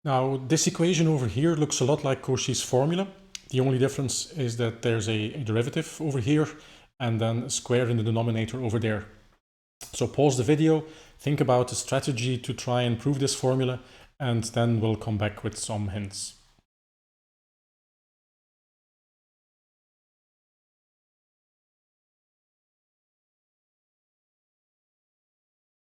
Now, this equation over here looks a lot like Cauchy's formula. The only difference is that there's a derivative over here and then a square in the denominator over there. So pause the video, think about the strategy to try and prove this formula, and then we'll come back with some hints.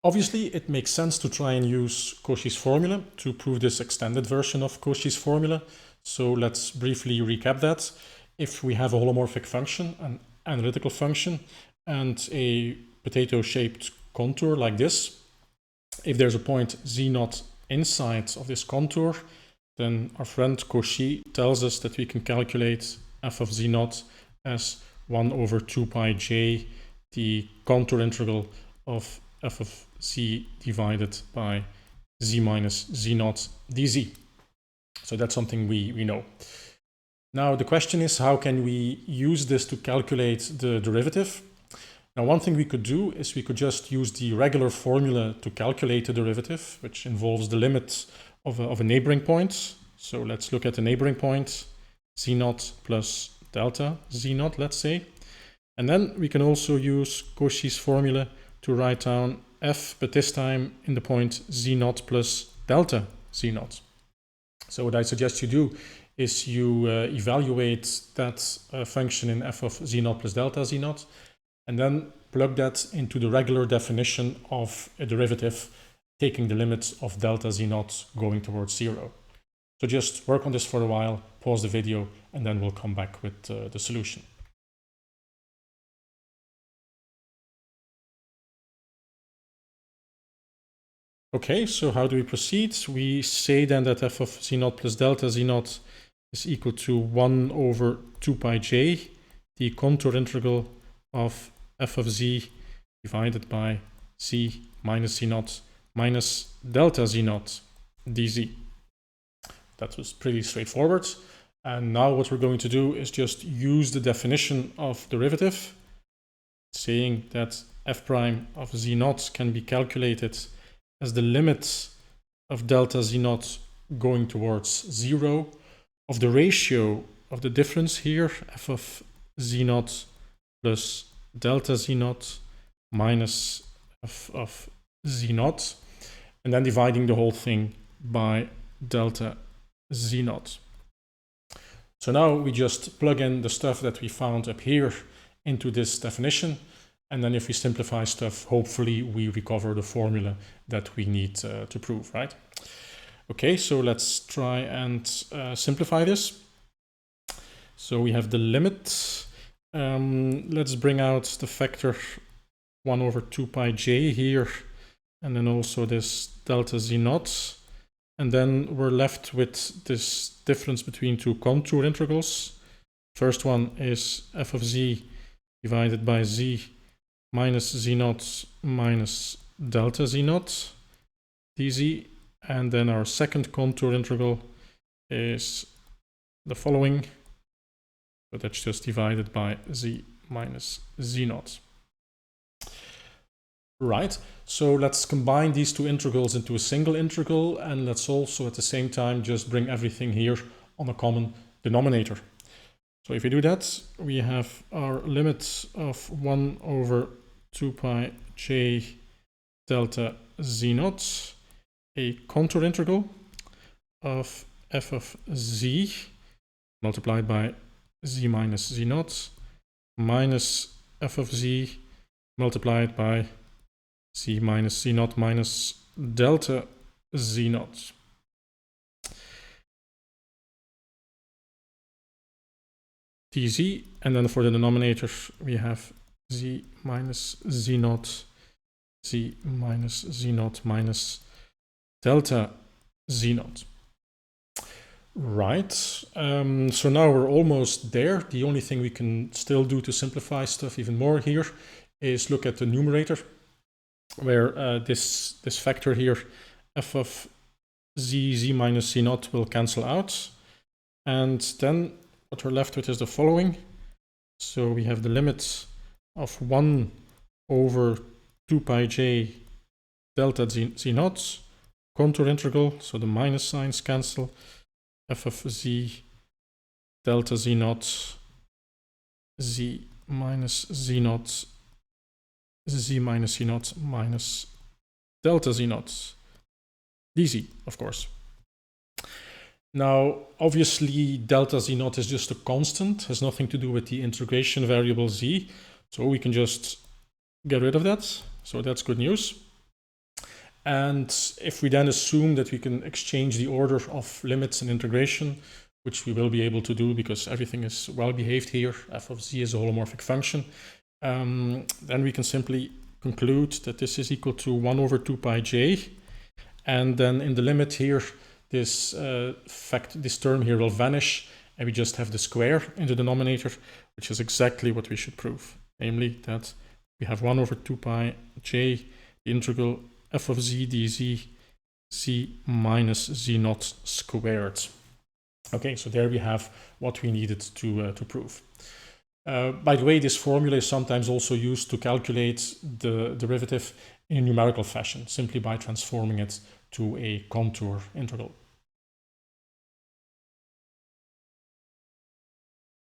Obviously, it makes sense to try and use Cauchy's formula to prove this extended version of Cauchy's formula. So let's briefly recap that. If we have a holomorphic function, an analytical function, and a potato-shaped contour like this, if there's a point z0 inside of this contour, then our friend Cauchy tells us that we can calculate f of z0 as 1 over 2 pi j, the contour integral of f of z divided by z minus z0 dz. So that's something we know. Now the question is, how can we use this to calculate the derivative? Now one thing we could do is we could just use the regular formula to calculate the derivative, which involves the limit of a neighboring point. So let's look at the neighboring point, z0 plus delta z0, let's say. And then we can also use Cauchy's formula to write down f, but this time in the point z0 plus delta z0. So what I suggest you do is you evaluate that function in f of z0 plus delta z0, and then plug that into the regular definition of a derivative, taking the limits of delta z0 going towards 0. So just work on this for a while, pause the video, and then we'll come back with the solution. Okay, so how do we proceed? We say then that f of z0 plus delta z0 is equal to 1 over 2 pi j, the contour integral of f of z divided by z minus z0 minus delta z0 dz. That was pretty straightforward. And now what we're going to do is just use the definition of derivative, saying that f prime of z0 can be calculated as the limit of delta z0 going towards 0 of the ratio of the difference here, f of z0 plus delta z0 minus f of z0, and then dividing the whole thing by delta z0. So now we just plug in the stuff that we found up here into this definition, and then if we simplify stuff, hopefully we recover the formula that we need to prove, right? Okay, so let's try and simplify this. So we have the limit. Let's bring out the factor 1 over 2 pi j here, and then also this delta z0. And then we're left with this difference between two contour integrals. First one is f of z divided by z minus z0 minus delta z0 dz. And then our second contour integral is the following. So that's just divided by z minus z0. Right, so let's combine these two integrals into a single integral, and let's also at the same time just bring everything here on a common denominator. So if we do that, we have our limit of 1 over 2 pi j delta z0, a contour integral of f of z multiplied by z minus z0 minus f of z multiplied by z minus z0 minus delta z0. dz, and then for the denominator we have z minus z0, z minus z0 minus delta z0. Right, so now we're almost there. The only thing we can still do to simplify stuff even more here is look at the numerator, where this factor here, f of z minus z0, will cancel out. And then what we're left with is the following. So we have the limit of 1 over 2 pi j delta z0 contour integral, so the minus signs cancel, f of z delta z naught, z minus z naught, z minus z naught minus delta z naught, dz, of course. Now, obviously, delta z naught is just a constant, has nothing to do with the integration variable z, so we can just get rid of that. So that's good news. And if we then assume that we can exchange the order of limits and integration, which we will be able to do because everything is well behaved here, f of z is a holomorphic function, then we can simply conclude that this is equal to 1 over 2 pi j. And then in the limit here, this term here will vanish, and we just have the square in the denominator, which is exactly what we should prove. Namely, that we have 1 over 2 pi j, the integral f of z dz, z minus z naught squared. Okay, so there we have what we needed to prove. By the way, this formula is sometimes also used to calculate the derivative in a numerical fashion, simply by transforming it to a contour integral.